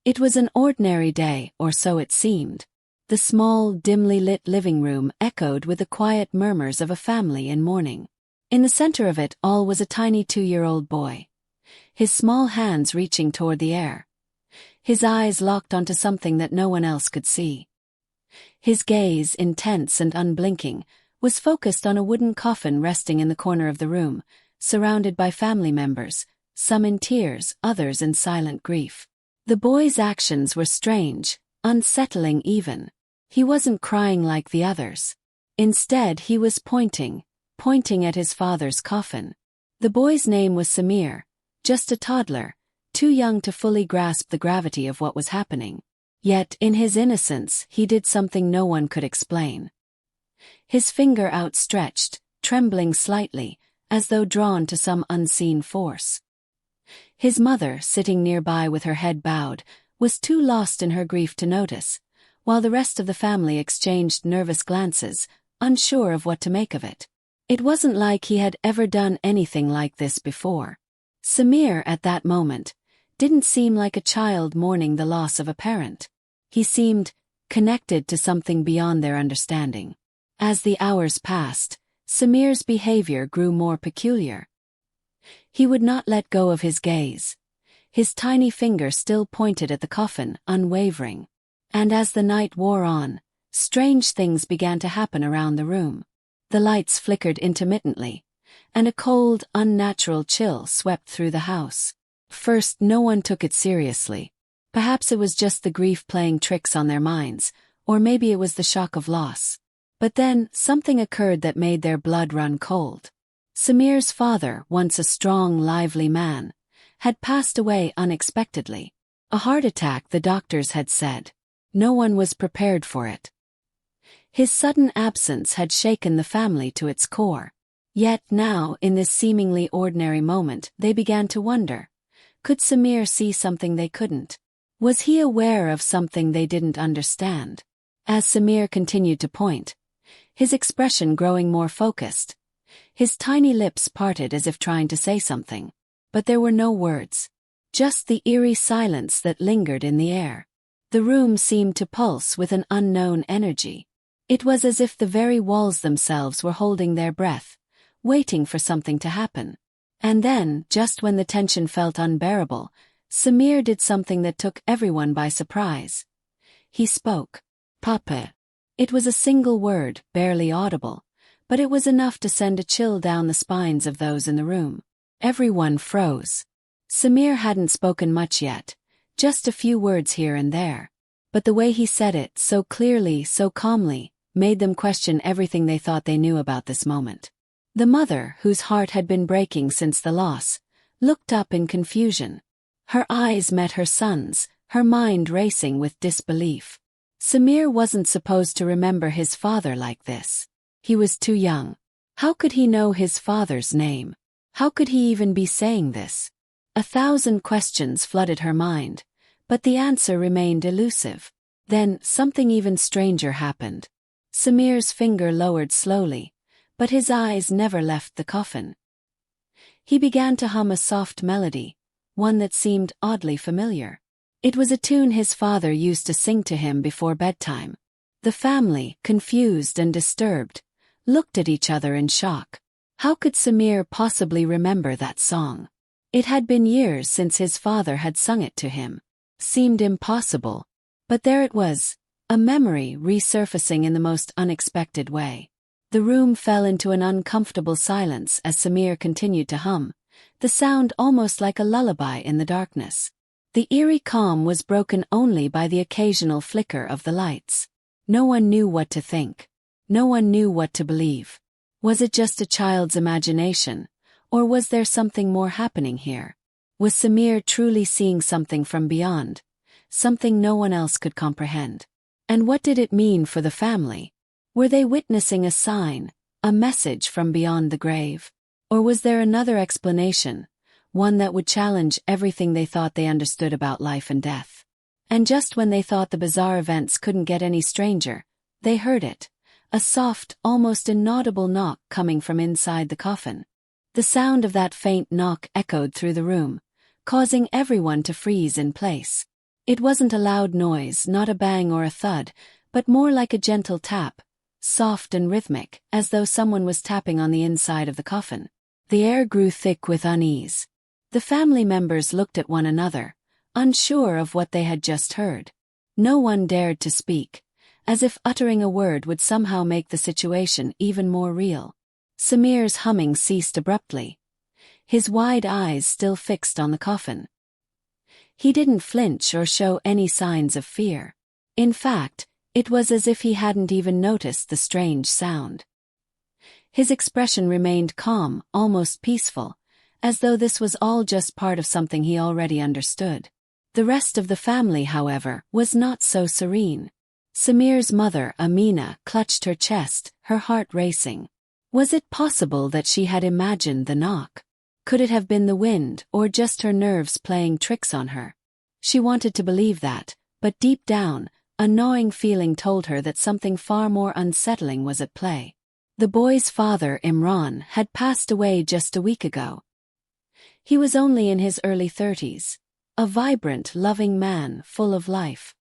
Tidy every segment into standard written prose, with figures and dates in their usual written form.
It was an ordinary day, or so it seemed. The small, dimly lit living room echoed with the quiet murmurs of a family in mourning. In the center of it all was a tiny 2-year-old boy, his small hands reaching toward the air, his eyes locked onto something that no one else could see. His gaze, intense and unblinking, was focused on a wooden coffin resting in the corner of the room, surrounded by family members, some in tears, others in silent grief. The boy's actions were strange, unsettling even. He wasn't crying like the others. Instead, he was pointing at his father's coffin. The boy's name was Samir, just a toddler, too young to fully grasp the gravity of what was happening. Yet, in his innocence, he did something no one could explain. His finger outstretched, trembling slightly, as though drawn to some unseen force. His mother, sitting nearby with her head bowed, was too lost in her grief to notice, while the rest of the family exchanged nervous glances, unsure of what to make of it. It wasn't like he had ever done anything like this before. Samir, at that moment, didn't seem like a child mourning the loss of a parent. He seemed connected to something beyond their understanding. As the hours passed, Samir's behavior grew more peculiar. He would not let go of his gaze. His tiny finger still pointed at the coffin, unwavering. And as the night wore on, strange things began to happen around the room. The lights flickered intermittently, and a cold, unnatural chill swept through the house. First, no one took it seriously. Perhaps it was just the grief playing tricks on their minds, or maybe it was the shock of loss. But then, something occurred that made their blood run cold. Samir's father, once a strong, lively man, had passed away unexpectedly. A heart attack, the doctors had said. No one was prepared for it. His sudden absence had shaken the family to its core. Yet now, in this seemingly ordinary moment, they began to wonder. Could Samir see something they couldn't? Was he aware of something they didn't understand? As Samir continued to point, his expression growing more focused, his tiny lips parted as if trying to say something. But there were no words. Just the eerie silence that lingered in the air. The room seemed to pulse with an unknown energy. It was as if the very walls themselves were holding their breath, waiting for something to happen. And then, just when the tension felt unbearable, Samir did something that took everyone by surprise. He spoke. Papa. It was a single word, barely audible, but it was enough to send a chill down the spines of those in the room. Everyone froze. Samir hadn't spoken much yet, just a few words here and there. But the way he said it, so clearly, so calmly, made them question everything they thought they knew about this moment. The mother, whose heart had been breaking since the loss, looked up in confusion. Her eyes met her son's, her mind racing with disbelief. Samir wasn't supposed to remember his father like this. He was too young. How could he know his father's name? How could he even be saying this? 1,000 questions flooded her mind, but the answer remained elusive. Then, something even stranger happened. Samir's finger lowered slowly, but his eyes never left the coffin. He began to hum a soft melody, one that seemed oddly familiar. It was a tune his father used to sing to him before bedtime. The family, confused and disturbed, looked at each other in shock. How could Samir possibly remember that song? It had been years since his father had sung it to him. Seemed impossible. But there it was, a memory resurfacing in the most unexpected way. The room fell into an uncomfortable silence as Samir continued to hum, the sound almost like a lullaby in the darkness. The eerie calm was broken only by the occasional flicker of the lights. No one knew what to think. No one knew what to believe. Was it just a child's imagination, or was there something more happening here? Was Samir truly seeing something from beyond, something no one else could comprehend? And what did it mean for the family? Were they witnessing a sign, a message from beyond the grave? Or was there another explanation, one that would challenge everything they thought they understood about life and death? And just when they thought the bizarre events couldn't get any stranger, they heard it, a soft, almost inaudible knock coming from inside the coffin. The sound of that faint knock echoed through the room, causing everyone to freeze in place. It wasn't a loud noise, not a bang or a thud, but more like a gentle tap, soft and rhythmic, as though someone was tapping on the inside of the coffin. The air grew thick with unease. The family members looked at one another, unsure of what they had just heard. No one dared to speak, as if uttering a word would somehow make the situation even more real. Samir's humming ceased abruptly, his wide eyes still fixed on the coffin. He didn't flinch or show any signs of fear. In fact, it was as if he hadn't even noticed the strange sound. His expression remained calm, almost peaceful, as though this was all just part of something he already understood. The rest of the family, however, was not so serene. Samir's mother, Amina, clutched her chest, her heart racing. Was it possible that she had imagined the knock? Could it have been the wind, or just her nerves playing tricks on her? She wanted to believe that, but deep down, a gnawing feeling told her that something far more unsettling was at play. The boy's father, Imran, had passed away just a week ago. He was only in his early 30s, a vibrant, loving man full of life.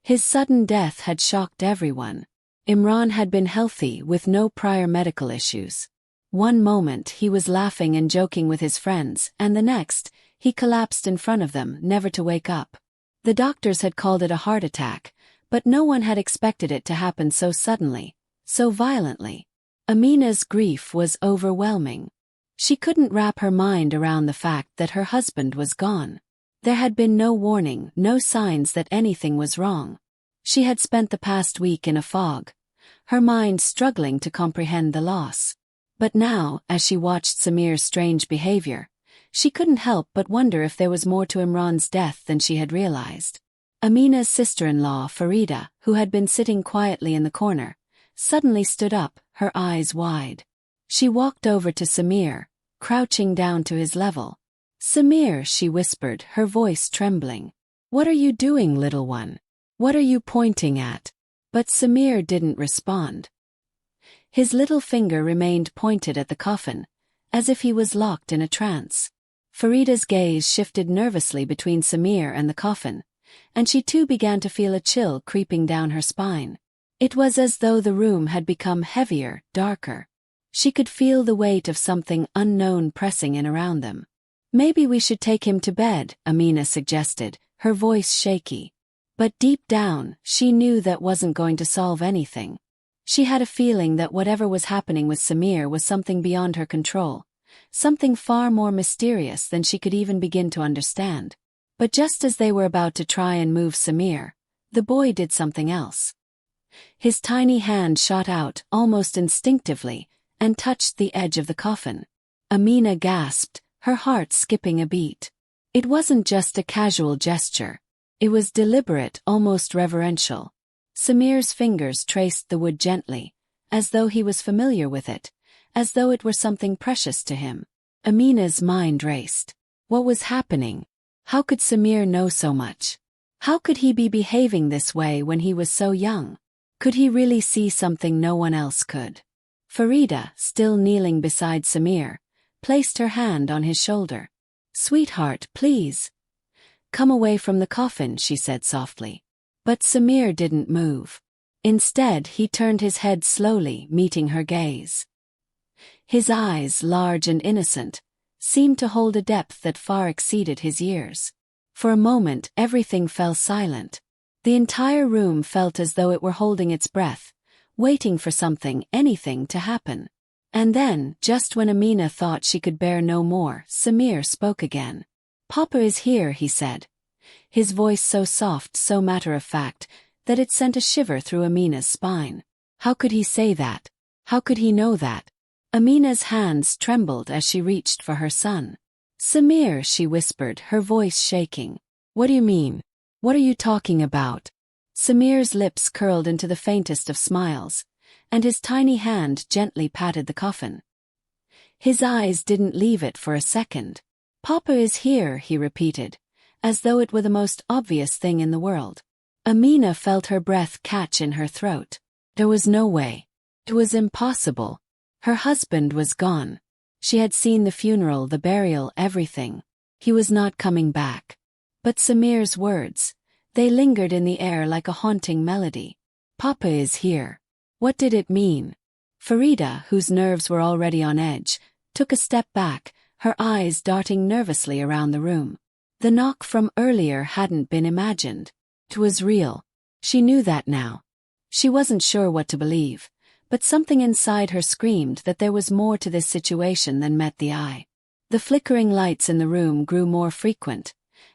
His sudden death had shocked everyone. Imran had been healthy with no prior medical issues. One moment he was laughing and joking with his friends, and the next, he collapsed in front of them, never to wake up. The doctors had called it a heart attack, but no one had expected it to happen so suddenly, so violently. Amina's grief was overwhelming. She couldn't wrap her mind around the fact that her husband was gone. There had been no warning, no signs that anything was wrong. She had spent the past week in a fog, her mind struggling to comprehend the loss. But now, as she watched Samir's strange behavior, she couldn't help but wonder if there was more to Imran's death than she had realized. Amina's sister-in-law, Farida, who had been sitting quietly in the corner, suddenly stood up, her eyes wide. She walked over to Samir, crouching down to his level. "Samir," she whispered, her voice trembling. "What are you doing, little one? What are you pointing at?" But Samir didn't respond. His little finger remained pointed at the coffin, as if he was locked in a trance. Farida's gaze shifted nervously between Samir and the coffin, and she too began to feel a chill creeping down her spine. It was as though the room had become heavier, darker. She could feel the weight of something unknown pressing in around them. "Maybe we should take him to bed," Amina suggested, her voice shaky. But deep down, she knew that wasn't going to solve anything. She had a feeling that whatever was happening with Samir was something beyond her control, something far more mysterious than she could even begin to understand. But just as they were about to try and move Samir, the boy did something else. His tiny hand shot out, almost instinctively, and touched the edge of the coffin. Amina gasped, her heart skipping a beat. It wasn't just a casual gesture. It was deliberate, almost reverential. Samir's fingers traced the wood gently, as though he was familiar with it, as though it were something precious to him. Amina's mind raced. What was happening? How could Samir know so much? How could he be behaving this way when he was so young? Could he really see something no one else could? Farida, still kneeling beside Samir, placed her hand on his shoulder. "Sweetheart, please. Come away from the coffin," she said softly. But Samir didn't move. Instead, he turned his head slowly, meeting her gaze. His eyes, large and innocent, seemed to hold a depth that far exceeded his years. For a moment, everything fell silent. The entire room felt as though it were holding its breath, waiting for something, anything, to happen. And then, just when Amina thought she could bear no more, Samir spoke again. "Papa is here," he said, his voice so soft, so matter-of-fact, that it sent a shiver through Amina's spine. How could he say that? How could he know that? Amina's hands trembled as she reached for her son. "Samir," she whispered, her voice shaking. "What do you mean? What are you talking about?" Samir's lips curled into the faintest of smiles, and his tiny hand gently patted the coffin. His eyes didn't leave it for a second. "Papa is here," he repeated, as though it were the most obvious thing in the world. Amina felt her breath catch in her throat. There was no way. It was impossible. Her husband was gone. She had seen the funeral, the burial, everything. He was not coming back. But Samir's words, They lingered in the air like a haunting melody. Papa is here. What did it mean? Farida, whose nerves were already on edge, took a step back, her eyes darting nervously around the room. The knock from earlier hadn't been imagined. It was real. She knew that now. She wasn't sure what to believe, but something inside her screamed that there was more to this situation than met the eye. The flickering lights in the room grew more frequent,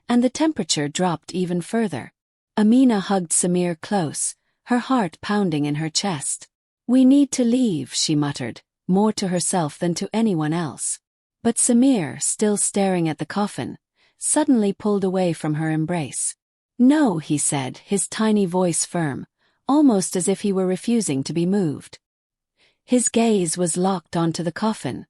and the temperature dropped even further. Amina hugged Samir close, her heart pounding in her chest. "We need to leave," she muttered, more to herself than to anyone else. But Samir, still staring at the coffin, suddenly pulled away from her embrace. "No," he said, his tiny voice firm, almost as if he were refusing to be moved. His gaze was locked onto the coffin,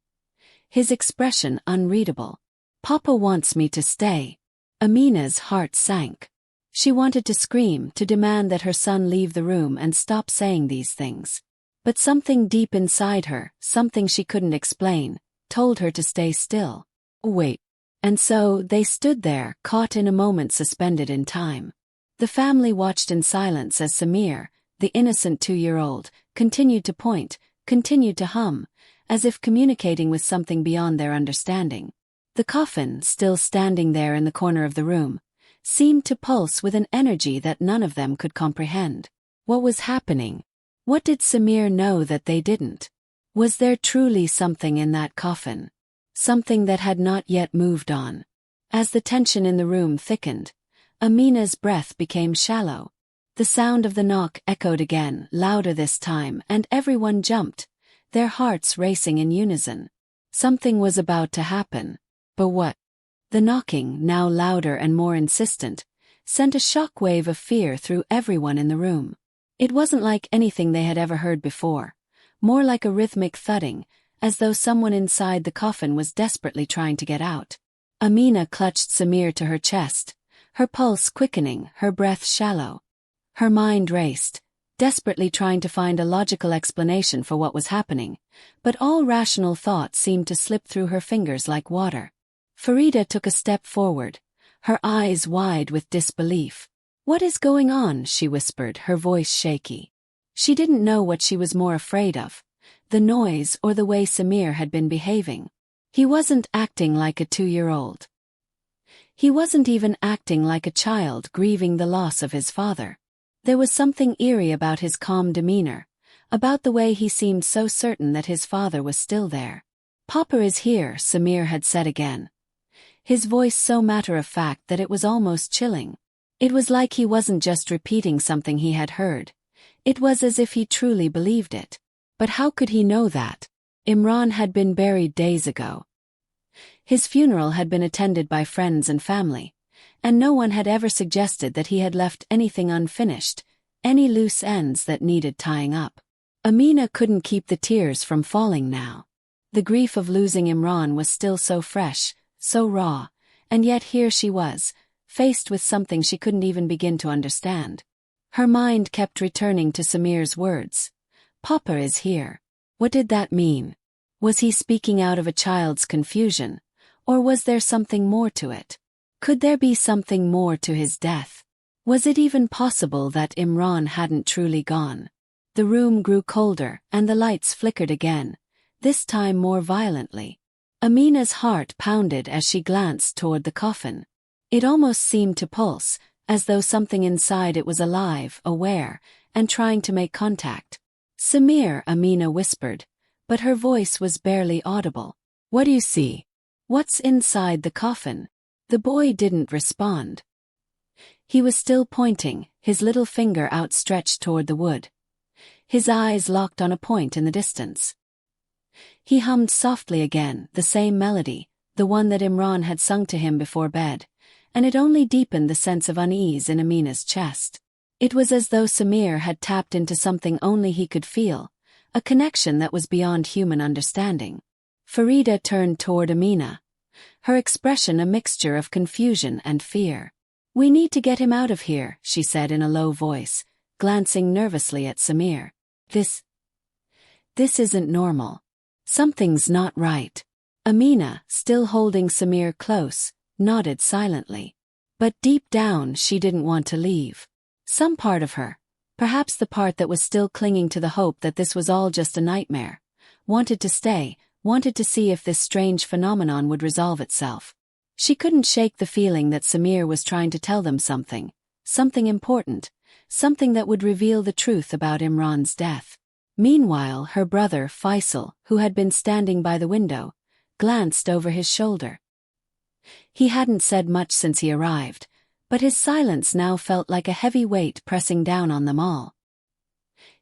his expression unreadable. "Papa wants me to stay." Amina's heart sank. She wanted to scream, to demand that her son leave the room and stop saying these things. But something deep inside her, something she couldn't explain, told her to stay still. Wait. And so, they stood there, caught in a moment suspended in time. The family watched in silence as Samir, the innocent 2-year-old, continued to point, continued to hum, as if communicating with something beyond their understanding. The coffin, still standing there in the corner of the room, seemed to pulse with an energy that none of them could comprehend. What was happening? What did Samir know that they didn't? Was there truly something in that coffin? Something that had not yet moved on? As the tension in the room thickened, Amina's breath became shallow. The sound of the knock echoed again, louder this time, and everyone jumped, their hearts racing in unison. Something was about to happen. But what? The knocking, now louder and more insistent, sent a shockwave of fear through everyone in the room. It wasn't like anything they had ever heard before, more like a rhythmic thudding, as though someone inside the coffin was desperately trying to get out. Amina clutched Samir to her chest, her pulse quickening, her breath shallow. Her mind raced, desperately trying to find a logical explanation for what was happening, but all rational thought seemed to slip through her fingers like water. Farida took a step forward, her eyes wide with disbelief. "What is going on?" she whispered, her voice shaky. She didn't know what she was more afraid of, the noise or the way Samir had been behaving. He wasn't acting like a 2-year-old. He wasn't even acting like a child grieving the loss of his father. There was something eerie about his calm demeanor, about the way he seemed so certain that his father was still there. "Papa is here," Samir had said again, his voice so matter-of-fact that it was almost chilling. It was like he wasn't just repeating something he had heard. It was as if he truly believed it. But how could he know that? Imran had been buried days ago. His funeral had been attended by friends and family, and no one had ever suggested that he had left anything unfinished, any loose ends that needed tying up. Amina couldn't keep the tears from falling now. The grief of losing Imran was still so fresh, so raw, and yet here she was, faced with something she couldn't even begin to understand. Her mind kept returning to Samir's words. "Papa is here." What did that mean? Was he speaking out of a child's confusion, or was there something more to it? Could there be something more to his death? Was it even possible that Imran hadn't truly gone? The room grew colder, and the lights flickered again, this time more violently. Amina's heart pounded as she glanced toward the coffin. It almost seemed to pulse, as though something inside it was alive, aware, and trying to make contact. "Samir," Amina whispered, but her voice was barely audible. "What do you see? What's inside the coffin?" The boy didn't respond. He was still pointing, his little finger outstretched toward the wood, his eyes locked on a point in the distance. He hummed softly again, the same melody, the one that Imran had sung to him before bed, and it only deepened the sense of unease in Amina's chest. It was as though Samir had tapped into something only he could feel, a connection that was beyond human understanding. Farida turned toward Amina, her expression a mixture of confusion and fear. "We need to get him out of here," she said in a low voice, glancing nervously at Samir. This isn't normal. Something's not right." Amina, still holding Samir close, nodded silently. But deep down she didn't want to leave. Some part of her, perhaps the part that was still clinging to the hope that this was all just a nightmare, wanted to stay, wanted to see if this strange phenomenon would resolve itself. She couldn't shake the feeling that Samir was trying to tell them something important, something that would reveal the truth about Imran's death. Meanwhile, her brother, Faisal, who had been standing by the window, glanced over his shoulder. He hadn't said much since he arrived, but his silence now felt like a heavy weight pressing down on them all.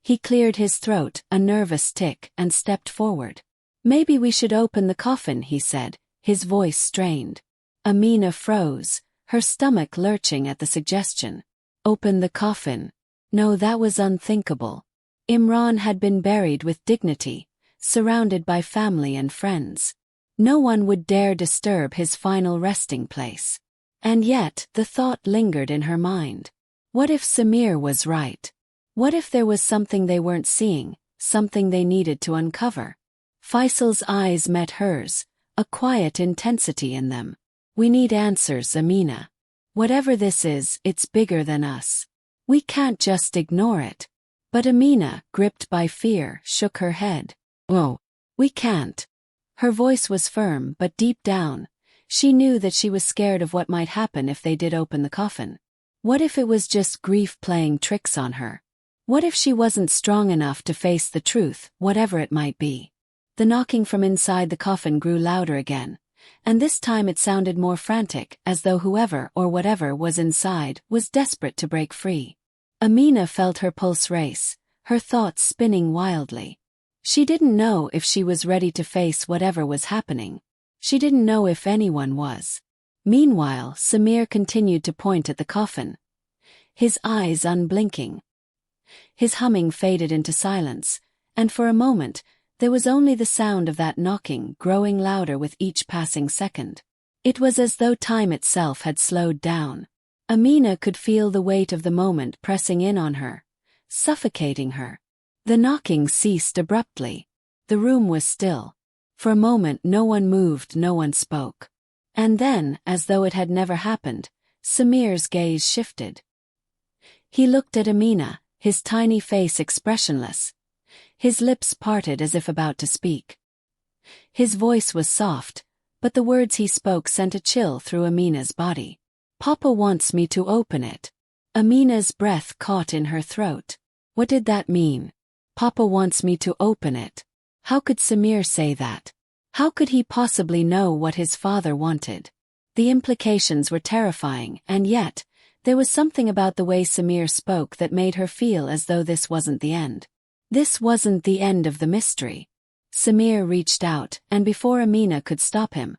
He cleared his throat, a nervous tick, and stepped forward. "Maybe we should open the coffin," he said, his voice strained. Amina froze, her stomach lurching at the suggestion. Open the coffin? No, that was unthinkable. Imran had been buried with dignity, surrounded by family and friends. No one would dare disturb his final resting place. And yet, the thought lingered in her mind. What if Samir was right? What if there was something they weren't seeing, something they needed to uncover? Faisal's eyes met hers, a quiet intensity in them. "We need answers, Amina. Whatever this is, it's bigger than us. We can't just ignore it." But Amina, gripped by fear, shook her head. "Oh, we can't." Her voice was firm, but deep down, she knew that she was scared of what might happen if they did open the coffin. What if it was just grief playing tricks on her? What if she wasn't strong enough to face the truth, whatever it might be? The knocking from inside the coffin grew louder again, and this time it sounded more frantic, as though whoever or whatever was inside was desperate to break free. Amina felt her pulse race, her thoughts spinning wildly. She didn't know if she was ready to face whatever was happening. She didn't know if anyone was. Meanwhile, Samir continued to point at the coffin, his eyes unblinking. His humming faded into silence, and for a moment, there was only the sound of that knocking growing louder with each passing second. It was as though time itself had slowed down. Amina could feel the weight of the moment pressing in on her, suffocating her. The knocking ceased abruptly. The room was still. For a moment no one moved, no one spoke. And then, as though it had never happened, Samir's gaze shifted. He looked at Amina, his tiny face expressionless, his lips parted as if about to speak. His voice was soft, but the words he spoke sent a chill through Amina's body. "Papa wants me to open it." Amina's breath caught in her throat. What did that mean? "Papa wants me to open it." How could Samir say that? How could he possibly know what his father wanted? The implications were terrifying, and yet, there was something about the way Samir spoke that made her feel as though this wasn't the end. This wasn't the end of the mystery. Samir reached out, and before Amina could stop him,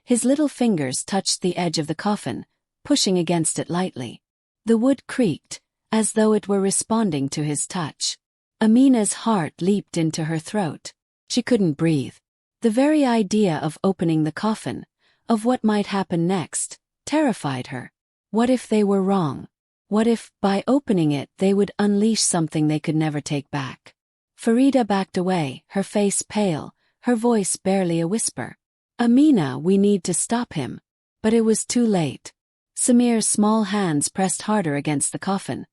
his little fingers touched the edge of the coffin, pushing against it lightly. The wood creaked, as though it were responding to his touch. Amina's heart leaped into her throat. She couldn't breathe. The very idea of opening the coffin, of what might happen next, terrified her. What if they were wrong? What if, by opening it, they would unleash something they could never take back? Farida backed away, her face pale, her voice barely a whisper. "Amina, we need to stop him." But it was too late. Samir's small hands pressed harder against the coffin,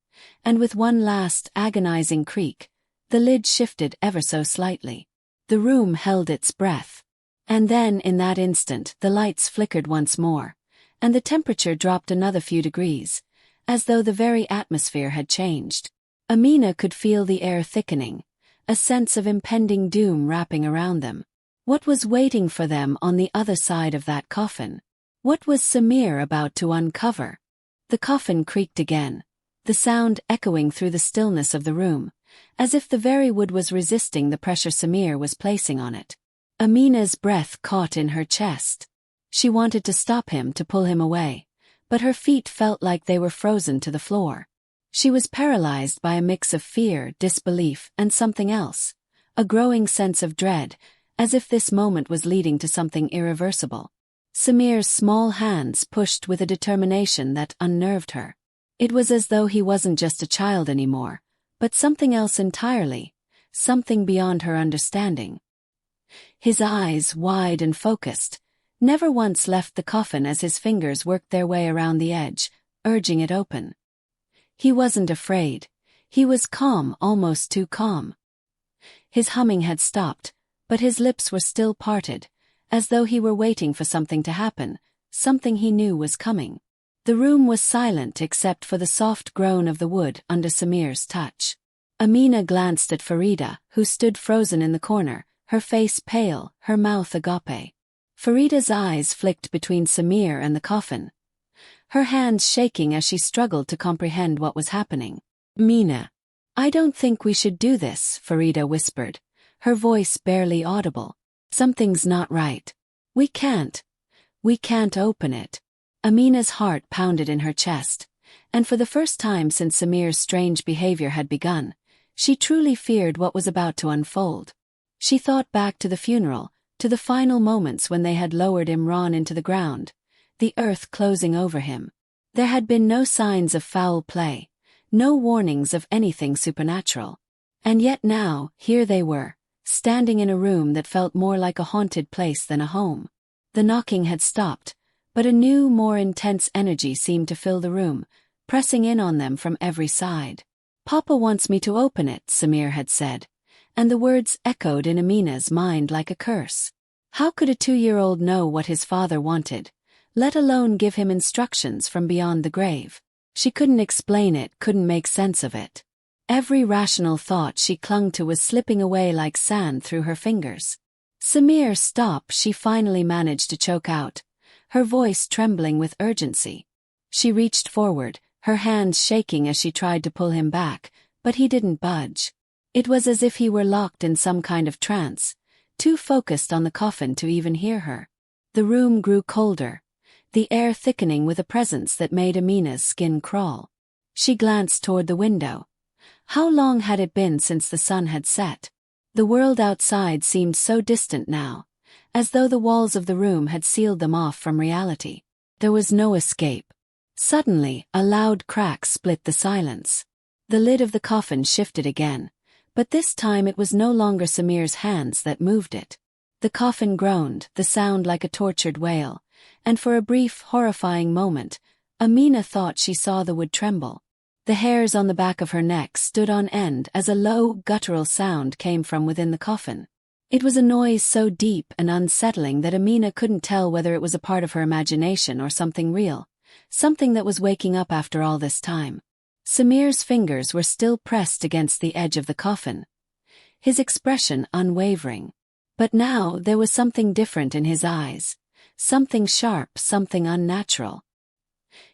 and with one last agonizing creak, the lid shifted ever so slightly. The room held its breath. And then, in that instant, the lights flickered once more, and the temperature dropped another few degrees, as though the very atmosphere had changed. Amina could feel the air thickening, a sense of impending doom wrapping around them. What was waiting for them on the other side of that coffin? What was Samir about to uncover? The coffin creaked again, the sound echoing through the stillness of the room, as if the very wood was resisting the pressure Samir was placing on it. Amina's breath caught in her chest. She wanted to stop him, to pull him away, but her feet felt like they were frozen to the floor. She was paralyzed by a mix of fear, disbelief, and something else, a growing sense of dread, as if this moment was leading to something irreversible. Samir's small hands pushed with a determination that unnerved her. It was as though he wasn't just a child anymore, but something else entirely, something beyond her understanding. His eyes, wide and focused, never once left the coffin as his fingers worked their way around the edge, urging it open. He wasn't afraid. He was calm, almost too calm. His humming had stopped, but his lips were still parted, as though he were waiting for something to happen, something he knew was coming. The room was silent except for the soft groan of the wood under Samir's touch. Amina glanced at Farida, who stood frozen in the corner, her face pale, her mouth agape. Farida's eyes flicked between Samir and the coffin, her hands shaking as she struggled to comprehend what was happening. "Mina, I don't think we should do this," Farida whispered, her voice barely audible. "Something's not right. We can't open it." Amina's heart pounded in her chest, and for the first time since Samir's strange behavior had begun, she truly feared what was about to unfold. She thought back to the funeral, to the final moments when they had lowered Imran into the ground, the earth closing over him. There had been no signs of foul play, no warnings of anything supernatural. And yet now, here they were, standing in a room that felt more like a haunted place than a home. The knocking had stopped, but a new, more intense energy seemed to fill the room, pressing in on them from every side. "Papa wants me to open it," Samir had said, and the words echoed in Amina's mind like a curse. How could a 2-year-old know what his father wanted, let alone give him instructions from beyond the grave? She couldn't explain it, couldn't make sense of it. Every rational thought she clung to was slipping away like sand through her fingers. "Samir, stop," she finally managed to choke out, her voice trembling with urgency. She reached forward, her hands shaking as she tried to pull him back, but he didn't budge. It was as if he were locked in some kind of trance, too focused on the coffin to even hear her. The room grew colder, the air thickening with a presence that made Amina's skin crawl. She glanced toward the window. How long had it been since the sun had set? The world outside seemed so distant now, as though the walls of the room had sealed them off from reality. There was no escape. Suddenly, a loud crack split the silence. The lid of the coffin shifted again, but this time it was no longer Samir's hands that moved it. The coffin groaned, the sound like a tortured wail, and for a brief, horrifying moment, Amina thought she saw the wood tremble. The hairs on the back of her neck stood on end as a low, guttural sound came from within the coffin. It was a noise so deep and unsettling that Amina couldn't tell whether it was a part of her imagination or something real, something that was waking up after all this time. Samir's fingers were still pressed against the edge of the coffin, his expression unwavering. But now there was something different in his eyes, something sharp, something unnatural.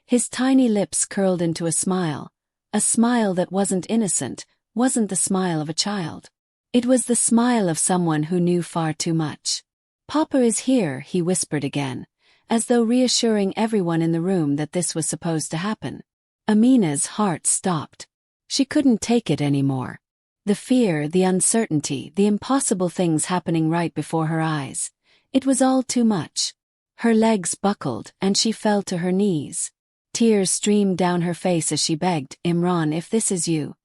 His tiny lips curled into a smile that wasn't innocent, wasn't the smile of a child. It was the smile of someone who knew far too much. "Papa is here," he whispered again, as though reassuring everyone in the room that this was supposed to happen. Amina's heart stopped. She couldn't take it anymore. The fear, the uncertainty, the impossible things happening right before her eyes. It was all too much. Her legs buckled, and she fell to her knees. Tears streamed down her face as she begged, "Imran, if this is you,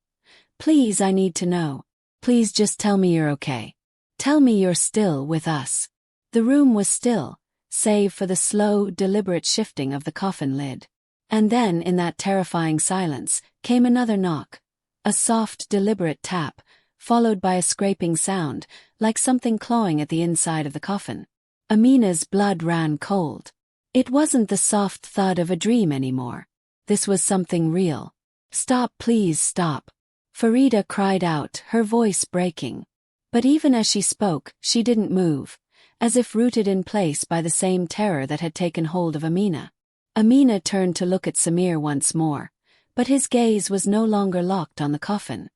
please, I need to know. Please just tell me you're okay. Tell me you're still with us." The room was still, save for the slow, deliberate shifting of the coffin lid. And then, in that terrifying silence, came another knock. A soft, deliberate tap, followed by a scraping sound, like something clawing at the inside of the coffin. Amina's blood ran cold. It wasn't the soft thud of a dream anymore. This was something real. "Stop, please stop," Farida cried out, her voice breaking. But even as she spoke, she didn't move, as if rooted in place by the same terror that had taken hold of Amina. Amina turned to look at Samir once more, but his gaze was no longer locked on the coffin.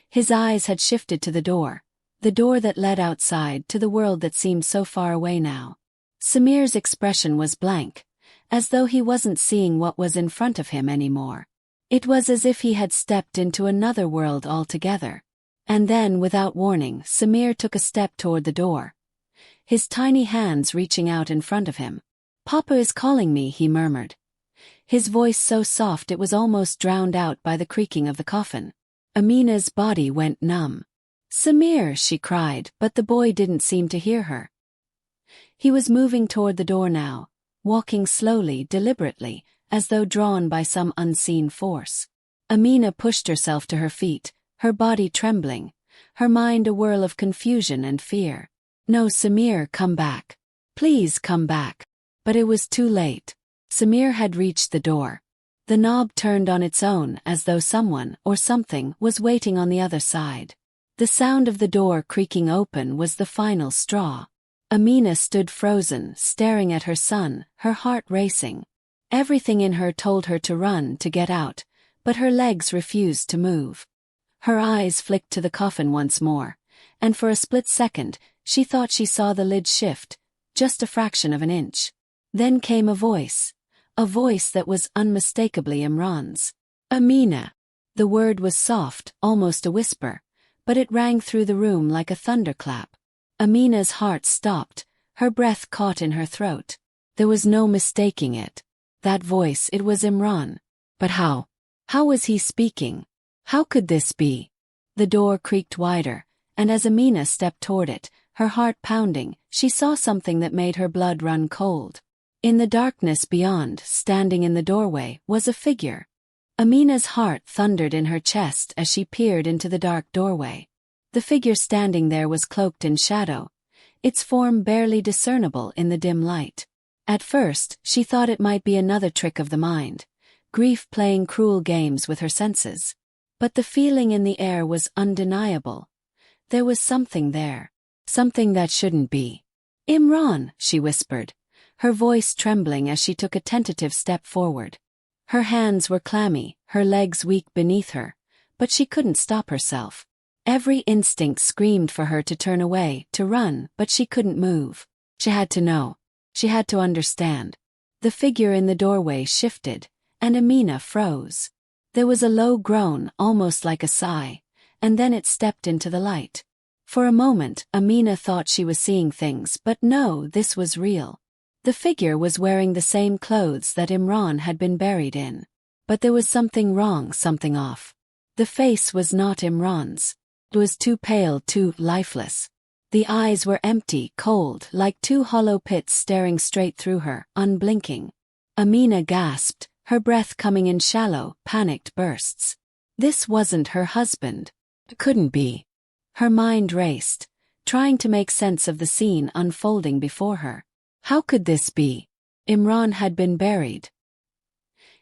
His eyes had shifted to the door that led outside to the world that seemed so far away now. Samir's expression was blank, as though he wasn't seeing what was in front of him anymore. It was as if he had stepped into another world altogether. And then, without warning, Samir took a step toward the door, his tiny hands reaching out in front of him. "Papa is calling me," he murmured, his voice so soft it was almost drowned out by the creaking of the coffin. Amina's body went numb. "Samir," she cried, but the boy didn't seem to hear her. He was moving toward the door now, walking slowly, deliberately, as though drawn by some unseen force. Amina pushed herself to her feet, her body trembling, her mind a whirl of confusion and fear. "No, Samir, come back. Please come back." But it was too late. Samir had reached the door. The knob turned on its own as though someone or something was waiting on the other side. The sound of the door creaking open was the final straw. Amina stood frozen, staring at her son, her heart racing. Everything in her told her to run, to get out, but her legs refused to move. Her eyes flicked to the coffin once more, and for a split second, she thought she saw the lid shift, just a fraction of an inch. Then came a voice that was unmistakably Imran's. "Amina." The word was soft, almost a whisper, but it rang through the room like a thunderclap. Amina's heart stopped, her breath caught in her throat. There was no mistaking it. That voice, it was Imran. But how? How was he speaking? How could this be? The door creaked wider, and as Amina stepped toward it, her heart pounding, she saw something that made her blood run cold. In the darkness beyond, standing in the doorway, was a figure. Amina's heart thundered in her chest as she peered into the dark doorway. The figure standing there was cloaked in shadow, its form barely discernible in the dim light. At first, she thought it might be another trick of the mind, grief playing cruel games with her senses. But the feeling in the air was undeniable. There was something there. Something that shouldn't be. "Imran," she whispered, her voice trembling as she took a tentative step forward. Her hands were clammy, her legs weak beneath her, but she couldn't stop herself. Every instinct screamed for her to turn away, to run, but she couldn't move. She had to know. She had to understand. The figure in the doorway shifted, and Amina froze. There was a low groan, almost like a sigh, and then it stepped into the light. For a moment, Amina thought she was seeing things, but no, this was real. The figure was wearing the same clothes that Imran had been buried in. But there was something wrong, something off. The face was not Imran's. It was too pale, too lifeless. The eyes were empty, cold, like two hollow pits staring straight through her, unblinking. Amina gasped, her breath coming in shallow, panicked bursts. This wasn't her husband. It couldn't be. Her mind raced, trying to make sense of the scene unfolding before her. How could this be? Imran had been buried.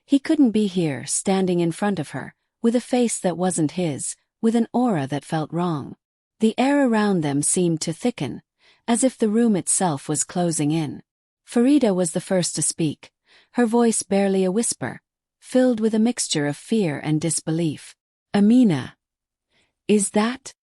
He couldn't be here, standing in front of her, with a face that wasn't his, with an aura that felt wrong. The air around them seemed to thicken, as if the room itself was closing in. Farida was the first to speak, her voice barely a whisper, filled with a mixture of fear and disbelief. "Amina. Is that?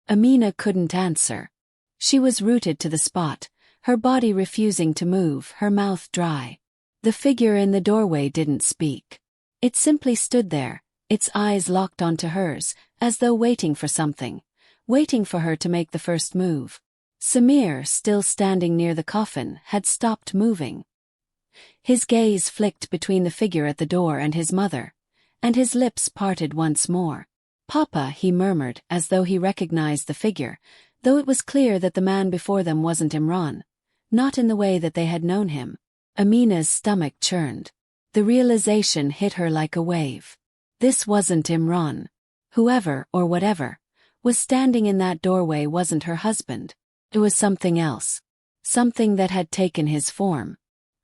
Amina couldn't answer. She was rooted to the spot, her body refusing to move, her mouth dry. The figure in the doorway didn't speak. It simply stood there, its eyes locked onto hers, as though waiting for something, waiting for her to make the first move. Samir, still standing near the coffin, had stopped moving. His gaze flicked between the figure at the door and his mother, and his lips parted once more. "Papa," he murmured, as though he recognized the figure, though it was clear that the man before them wasn't Imran, not in the way that they had known him. Amina's stomach churned. The realization hit her like a wave. This wasn't Imran. Whoever, or whatever, was standing in that doorway wasn't her husband. It was something else. Something that had taken his form.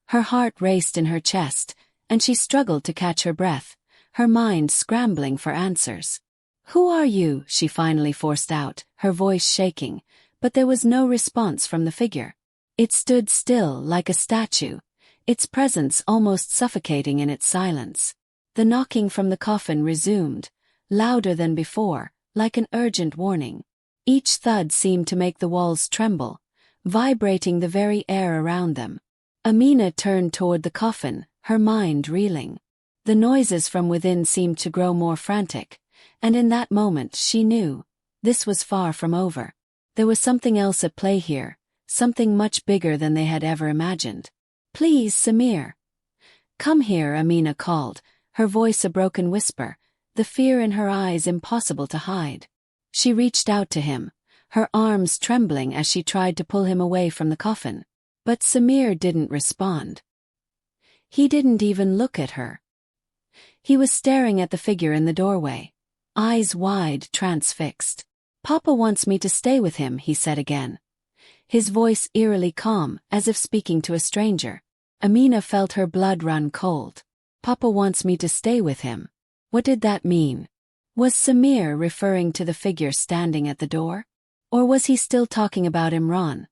Her heart raced in her chest, and she struggled to catch her breath, her mind scrambling for answers. "Who are you?" she finally forced out, her voice shaking, but there was no response from the figure. It stood still like a statue, its presence almost suffocating in its silence. The knocking from the coffin resumed, louder than before, like an urgent warning. Each thud seemed to make the walls tremble, vibrating the very air around them. Amina turned toward the coffin, her mind reeling. The noises from within seemed to grow more frantic, and in that moment she knew, this was far from over. There was something else at play here, something much bigger than they had ever imagined. "Please, Samir." "Come here," Amina called, her voice a broken whisper, the fear in her eyes impossible to hide. She reached out to him, her arms trembling as she tried to pull him away from the coffin. But Samir didn't respond. He didn't even look at her. He was staring at the figure in the doorway, eyes wide, transfixed. "Papa wants me to stay with him," he said again, his voice eerily calm, as if speaking to a stranger. Amina felt her blood run cold. "Papa wants me to stay with him." What did that mean? Was Samir referring to the figure standing at the door? Or was he still talking about Imran?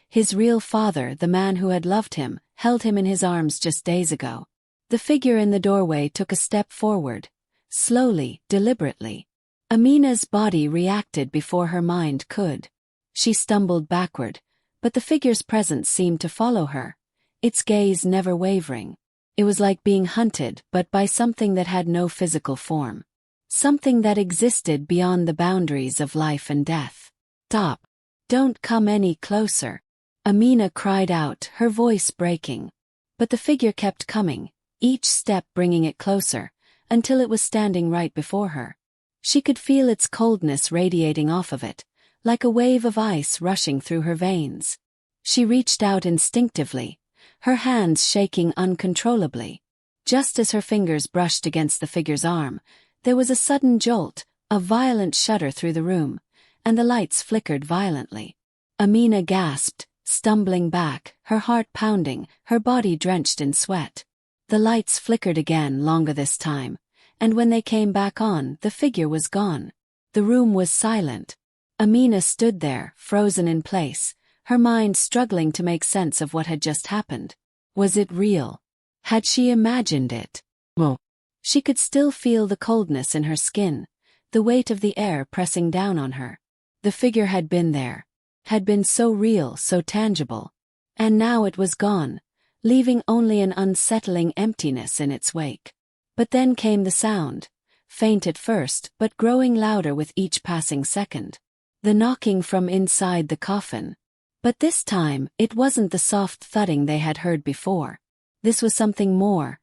His real father, the man who had loved him, held him in his arms just days ago. The figure in the doorway took a step forward, slowly, deliberately. Amina's body reacted before her mind could. She stumbled backward, but the figure's presence seemed to follow her, its gaze never wavering. It was like being hunted, but by something that had no physical form. Something that existed beyond the boundaries of life and death. "Stop! Don't come any closer," Amina cried out, her voice breaking. But the figure kept coming, each step bringing it closer, until it was standing right before her. She could feel its coldness radiating off of it, like a wave of ice rushing through her veins. She reached out instinctively, her hands shaking uncontrollably. Just as her fingers brushed against the figure's arm, there was a sudden jolt, a violent shudder through the room, and the lights flickered violently. Amina gasped, stumbling back, her heart pounding, her body drenched in sweat. The lights flickered again, longer this time, and when they came back on, the figure was gone. The room was silent. Amina stood there, frozen in place, her mind struggling to make sense of what had just happened. Was it real? Had she imagined it? Well, she could still feel the coldness in her skin, the weight of the air pressing down on her. The figure had been there, had been so real, so tangible. And now it was gone, leaving only an unsettling emptiness in its wake. But then came the sound, faint at first but growing louder with each passing second. The knocking from inside the coffin. But this time, it wasn't the soft thudding they had heard before. This was something more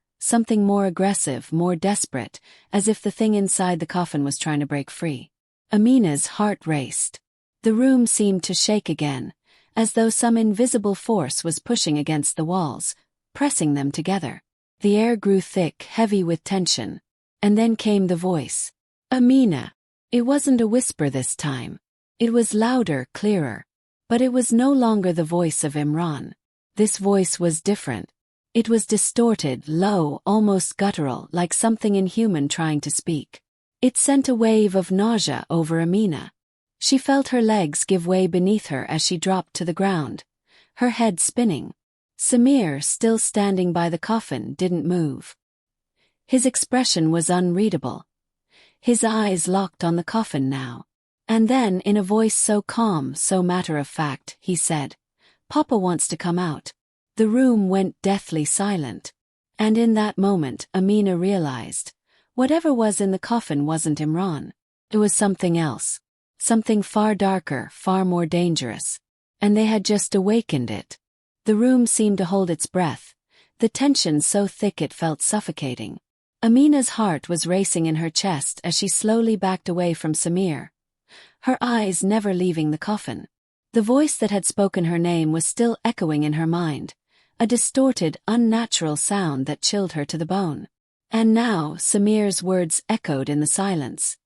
aggressive, more desperate, as if the thing inside the coffin was trying to break free. Amina's heart raced. The room seemed to shake again, as though some invisible force was pushing against the walls, pressing them together. The air grew thick, heavy with tension. And then came the voice. "Amina." It wasn't a whisper this time. It was louder, clearer. But it was no longer the voice of Imran. This voice was different. It was distorted, low, almost guttural, like something inhuman trying to speak. It sent a wave of nausea over Amina. She felt her legs give way beneath her as she dropped to the ground, her head spinning. Samir, still standing by the coffin, didn't move. His expression was unreadable. His eyes locked on the coffin now. And then, in a voice so calm, so matter-of-fact, he said, "Papa wants to come out." The room went deathly silent. And in that moment, Amina realized, whatever was in the coffin wasn't Imran. It was something else. Something far darker, far more dangerous. And they had just awakened it. The room seemed to hold its breath, the tension so thick it felt suffocating. Amina's heart was racing in her chest as she slowly backed away from Samir, her eyes never leaving the coffin. The voice that had spoken her name was still echoing in her mind, a distorted, unnatural sound that chilled her to the bone. And now Samir's words echoed in the silence.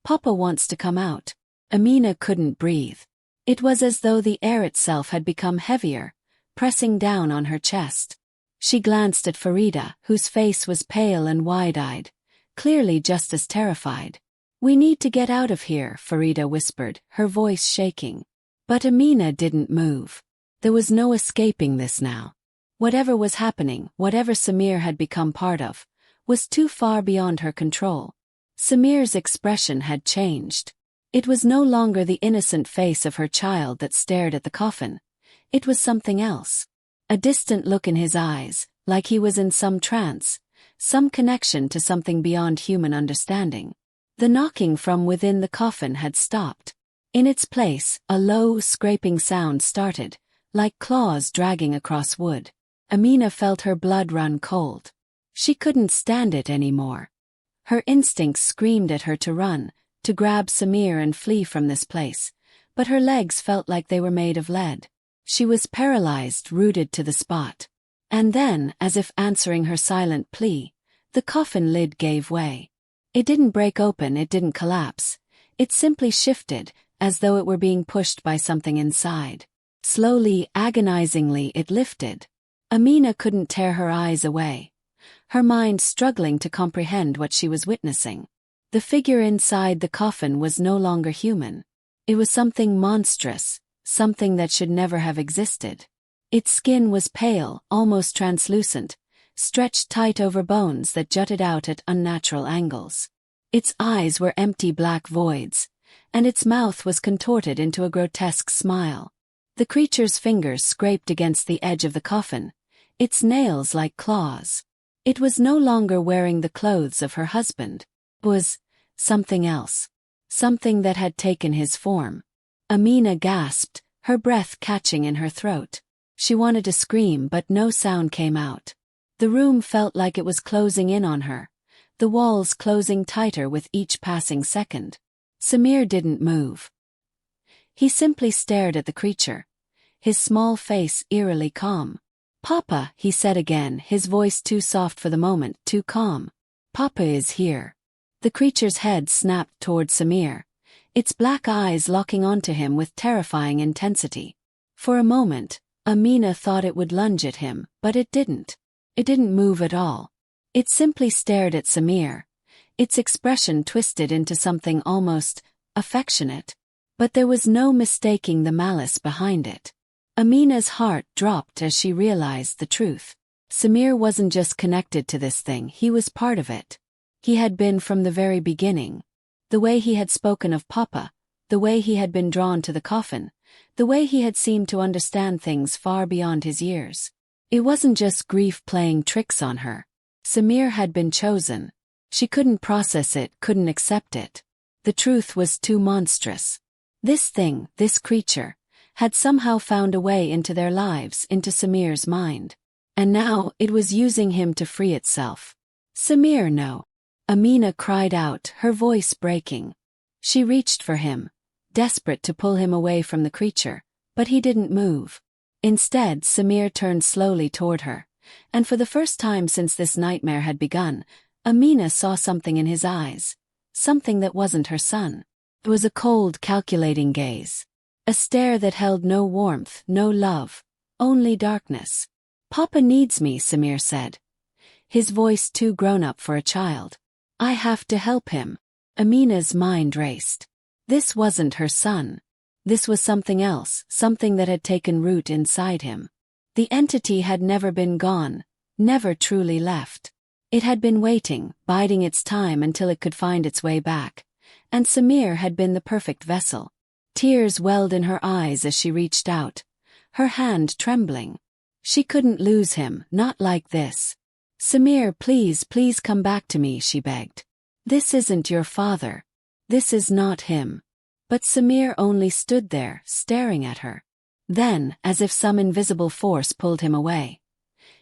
"Papa wants to come out." Amina couldn't breathe. It was as though the air itself had become heavier, pressing down on her chest. She glanced at Farida, whose face was pale and wide-eyed, clearly just as terrified. "We need to get out of here," Farida whispered, her voice shaking. But Amina didn't move. There was no escaping this now. Whatever was happening, whatever Samir had become part of, was too far beyond her control. Samir's expression had changed. It was no longer the innocent face of her child that stared at the coffin. It was something else. A distant look in his eyes, like he was in some trance, some connection to something beyond human understanding. The knocking from within the coffin had stopped. In its place, a low, scraping sound started, like claws dragging across wood. Amina felt her blood run cold. She couldn't stand it anymore. Her instincts screamed at her to run, to grab Samir and flee from this place, but her legs felt like they were made of lead. She was paralyzed, rooted to the spot. And then, as if answering her silent plea, the coffin lid gave way. It didn't break open, it didn't collapse. It simply shifted, as though it were being pushed by something inside. Slowly, agonizingly, it lifted. Amina couldn't tear her eyes away, her mind struggling to comprehend what she was witnessing. The figure inside the coffin was no longer human. It was something monstrous, something that should never have existed. Its skin was pale, almost translucent, stretched tight over bones that jutted out at unnatural angles. Its eyes were empty black voids, and its mouth was contorted into a grotesque smile. The creature's fingers scraped against the edge of the coffin, its nails like claws. It was no longer wearing the clothes of her husband. It was something else. Something that had taken his form. Amina gasped, her breath catching in her throat. She wanted to scream, but no sound came out. The room felt like it was closing in on her, the walls closing tighter with each passing second. Samir didn't move. He simply stared at the creature, his small face eerily calm. "Papa," he said again, his voice too soft for the moment, too calm. "Papa is here." The creature's head snapped toward Samir, its black eyes locking onto him with terrifying intensity. For a moment, Amina thought it would lunge at him, but it didn't. It didn't move at all. It simply stared at Samir, its expression twisted into something almost affectionate. But there was no mistaking the malice behind it. Amina's heart dropped as she realized the truth. Samir wasn't just connected to this thing, he was part of it. He had been from the very beginning. The way he had spoken of Papa, the way he had been drawn to the coffin, the way he had seemed to understand things far beyond his years. It wasn't just grief playing tricks on her. Samir had been chosen. She couldn't process it, couldn't accept it. The truth was too monstrous. This thing, this creature, had somehow found a way into their lives, into Samir's mind. And now, it was using him to free itself. "Samir, no!" Amina cried out, her voice breaking. She reached for him, desperate to pull him away from the creature, but he didn't move. Instead, Samir turned slowly toward her, and for the first time since this nightmare had begun, Amina saw something in his eyes, something that wasn't her son. It was a cold, calculating gaze. A stare that held no warmth, no love, only darkness. "Papa needs me," Samir said, his voice too grown-up for a child. "I have to help him." Amina's mind raced. This wasn't her son. This was something else, something that had taken root inside him. The entity had never been gone, never truly left. It had been waiting, biding its time until it could find its way back. And Samir had been the perfect vessel. Tears welled in her eyes as she reached out, her hand trembling. She couldn't lose him, not like this. "Samir, please, please come back to me," she begged. "This isn't your father. This is not him." But Samir only stood there, staring at her. Then, as if some invisible force pulled him away,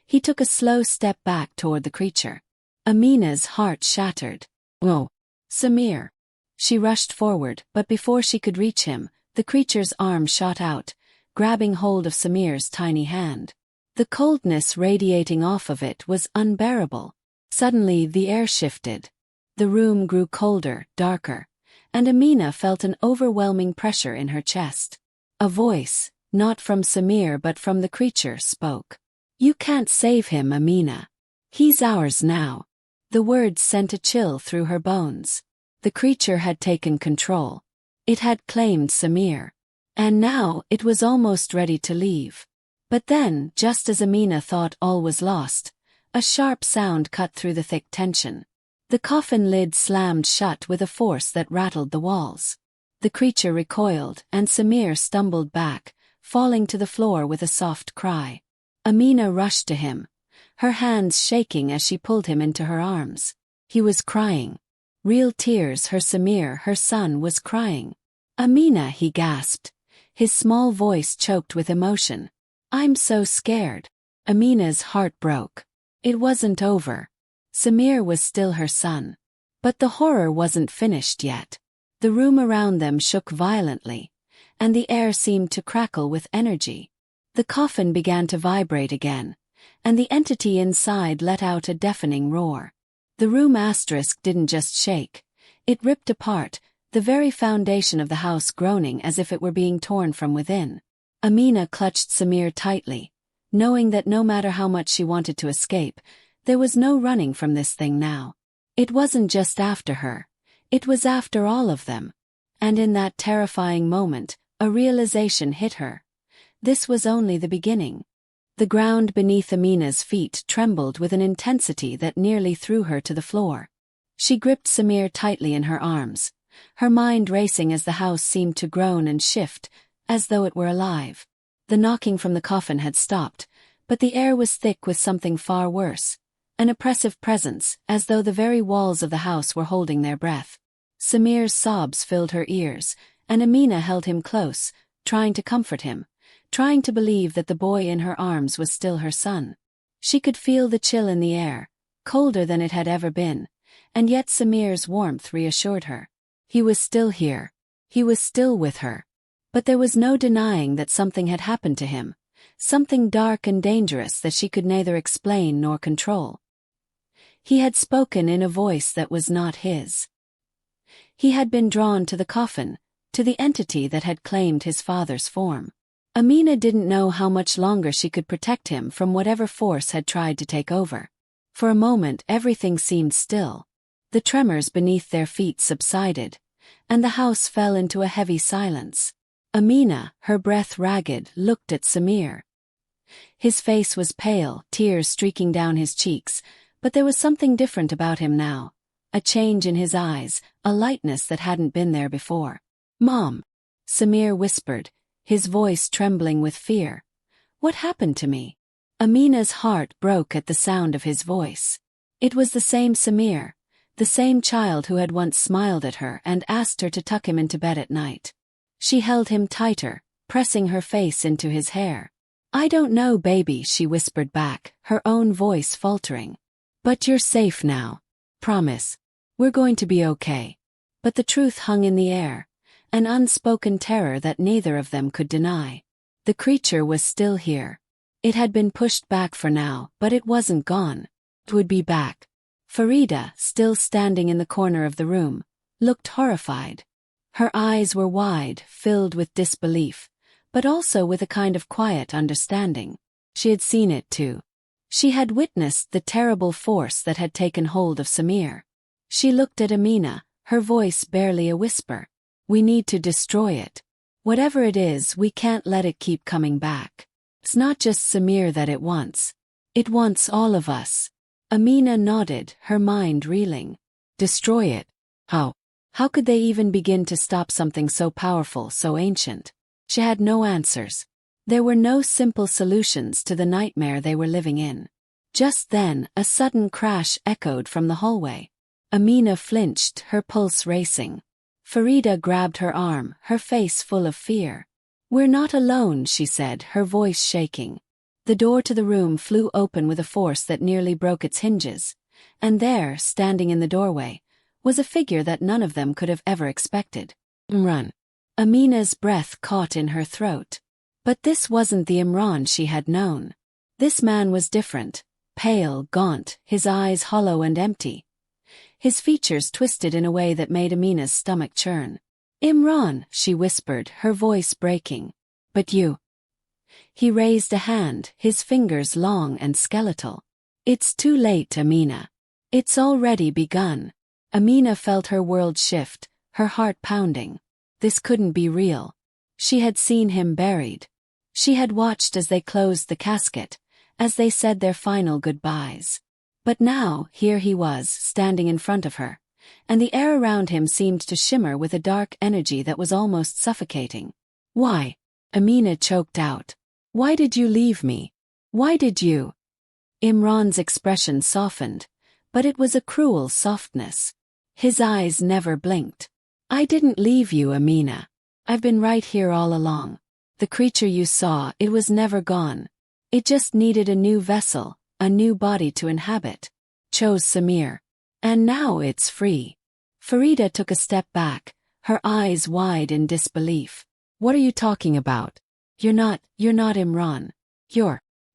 he took a slow step back toward the creature. Amina's heart shattered. "Whoa, Samir!" She rushed forward, but before she could reach him, the creature's arm shot out, grabbing hold of Samir's tiny hand. The coldness radiating off of it was unbearable. Suddenly, the air shifted. The room grew colder, darker, and Amina felt an overwhelming pressure in her chest. A voice, not from Samir but from the creature, spoke. "You can't save him, Amina. He's ours now." The words sent a chill through her bones. The creature had taken control. It had claimed Samir. And now, it was almost ready to leave. But then, just as Amina thought all was lost, a sharp sound cut through the thick tension. The coffin lid slammed shut with a force that rattled the walls. The creature recoiled, and Samir stumbled back, falling to the floor with a soft cry. Amina rushed to him, her hands shaking as she pulled him into her arms. He was crying. Real tears, her Samir, her son, was crying. "Amina," he gasped, his small voice choked with emotion. "I'm so scared." Amina's heart broke. It wasn't over. Samir was still her son. But the horror wasn't finished yet. The room around them shook violently, and the air seemed to crackle with energy. The coffin began to vibrate again, and the entity inside let out a deafening roar. The room didn't just shake, it ripped apart, the very foundation of the house groaning as if it were being torn from within. Amina clutched Samir tightly, knowing that no matter how much she wanted to escape, there was no running from this thing now. It wasn't just after her, it was after all of them. And in that terrifying moment, a realization hit her. This was only the beginning. The ground beneath Amina's feet trembled with an intensity that nearly threw her to the floor. She gripped Samir tightly in her arms, her mind racing as the house seemed to groan and shift, as though it were alive. The knocking from the coffin had stopped, but the air was thick with something far worse, an oppressive presence, as though the very walls of the house were holding their breath. Samir's sobs filled her ears, and Amina held him close, trying to comfort him, trying to believe that the boy in her arms was still her son. She could feel the chill in the air, colder than it had ever been, and yet Samir's warmth reassured her. He was still here. He was still with her. But there was no denying that something had happened to him, something dark and dangerous that she could neither explain nor control. He had spoken in a voice that was not his. He had been drawn to the coffin, to the entity that had claimed his father's form. Amina didn't know how much longer she could protect him from whatever force had tried to take over. For a moment everything seemed still. The tremors beneath their feet subsided, and the house fell into a heavy silence. Amina, her breath ragged, looked at Samir. His face was pale, tears streaking down his cheeks, but there was something different about him now. A change in his eyes, a lightness that hadn't been there before. "Mom," Samir whispered, his voice trembling with fear. "What happened to me?" Amina's heart broke at the sound of his voice. It was the same Samir, the same child who had once smiled at her and asked her to tuck him into bed at night. She held him tighter, pressing her face into his hair. "I don't know, baby," she whispered back, her own voice faltering. "But you're safe now. Promise. We're going to be okay." But the truth hung in the air, an unspoken terror that neither of them could deny. The creature was still here. It had been pushed back for now, but it wasn't gone. It would be back. Farida, still standing in the corner of the room, looked horrified. Her eyes were wide, filled with disbelief, but also with a kind of quiet understanding. She had seen it too. She had witnessed the terrible force that had taken hold of Samir. She looked at Amina, her voice barely a whisper. "We need to destroy it. Whatever it is, we can't let it keep coming back. It's not just Samir that it wants. It wants all of us." Amina nodded, her mind reeling. Destroy it? How? How could they even begin to stop something so powerful, so ancient? She had no answers. There were no simple solutions to the nightmare they were living in. Just then, a sudden crash echoed from the hallway. Amina flinched, her pulse racing. Farida grabbed her arm, her face full of fear. "We're not alone," she said, her voice shaking. The door to the room flew open with a force that nearly broke its hinges, and there, standing in the doorway, was a figure that none of them could have ever expected. "Imran." Amina's breath caught in her throat. But this wasn't the Imran she had known. This man was different, pale, gaunt, his eyes hollow and empty. His features twisted in a way that made Amina's stomach churn. "Imran," she whispered, her voice breaking. "But you." He raised a hand, his fingers long and skeletal. "It's too late, Amina. It's already begun." Amina felt her world shift, her heart pounding. This couldn't be real. She had seen him buried. She had watched as they closed the casket, as they said their final goodbyes. But now, here he was, standing in front of her, and the air around him seemed to shimmer with a dark energy that was almost suffocating. "Why?" Amina choked out. "Why did you leave me? Why did you?" Imran's expression softened, but it was a cruel softness. His eyes never blinked. "I didn't leave you, Amina. I've been right here all along. The creature you saw, it was never gone. It just needed a new vessel, a new body to inhabit. Chose Samir. And now it's free." Farida took a step back, her eyes wide in disbelief. What are you talking about? You're not Imran.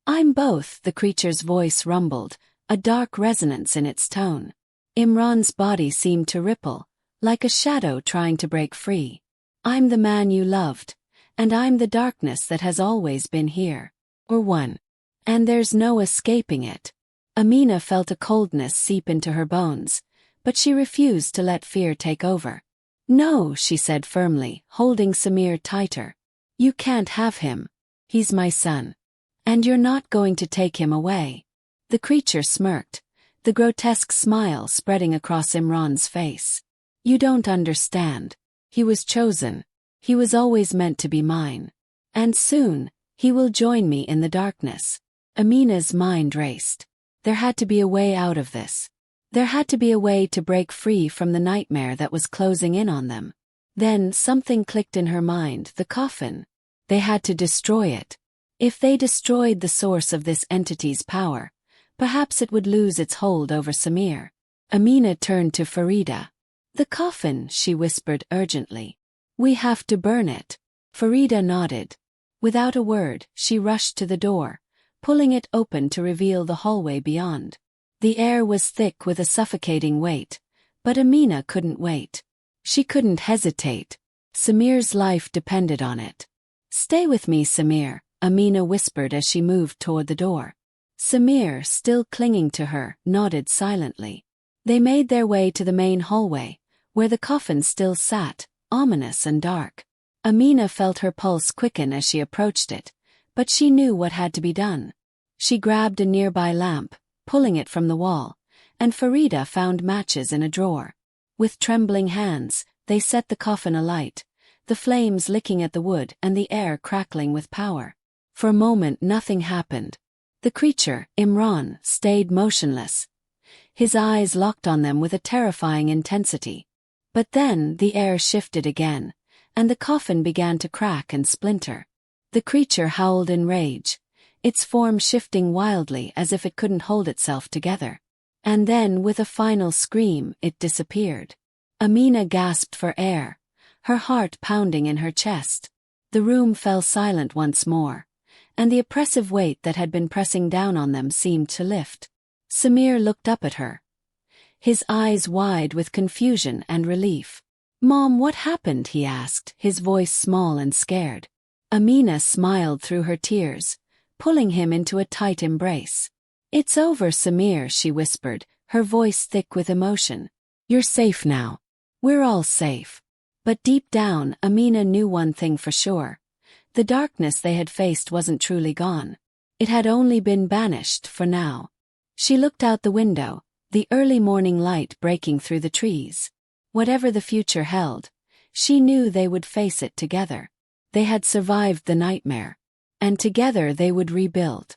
I'm both, the creature's voice rumbled, a dark resonance in its tone. Imran's body seemed to ripple, like a shadow trying to break free. I'm the man you loved, and I'm the darkness that has always been here. Or one. And there's no escaping it. Amina felt a coldness seep into her bones, but she refused to let fear take over. No, she said firmly, holding Samir tighter. You can't have him. He's my son. And you're not going to take him away. The creature smirked, the grotesque smile spreading across Imran's face. You don't understand. He was chosen. He was always meant to be mine. And soon, he will join me in the darkness. Amina's mind raced. There had to be a way out of this. There had to be a way to break free from the nightmare that was closing in on them. Then something clicked in her mind, the coffin. They had to destroy it. If they destroyed the source of this entity's power, perhaps it would lose its hold over Samir. Amina turned to Farida. The coffin, she whispered urgently. We have to burn it. Farida nodded. Without a word, she rushed to the door, pulling it open to reveal the hallway beyond. The air was thick with a suffocating weight, but Amina couldn't wait. She couldn't hesitate. Samir's life depended on it. Stay with me, Samir, Amina whispered as she moved toward the door. Samir, still clinging to her, nodded silently. They made their way to the main hallway, where the coffin still sat, ominous and dark. Amina felt her pulse quicken as she approached it, but she knew what had to be done. She grabbed a nearby lamp, pulling it from the wall, and Farida found matches in a drawer. With trembling hands, they set the coffin alight, the flames licking at the wood and the air crackling with power. For a moment nothing happened. The creature, Imran, stayed motionless. His eyes locked on them with a terrifying intensity. But then the air shifted again, and the coffin began to crack and splinter. The creature howled in rage, its form shifting wildly as if it couldn't hold itself together. And then, with a final scream, it disappeared. Amina gasped for air, her heart pounding in her chest. The room fell silent once more, and the oppressive weight that had been pressing down on them seemed to lift. Samir looked up at her, his eyes wide with confusion and relief. Mom, what happened? He asked, his voice small and scared. Amina smiled through her tears, pulling him into a tight embrace. It's over, Samir, she whispered, her voice thick with emotion. You're safe now. We're all safe. But deep down, Amina knew one thing for sure. The darkness they had faced wasn't truly gone. It had only been banished for now. She looked out the window, the early morning light breaking through the trees. Whatever the future held, she knew they would face it together. They had survived the nightmare, and together they would rebuild.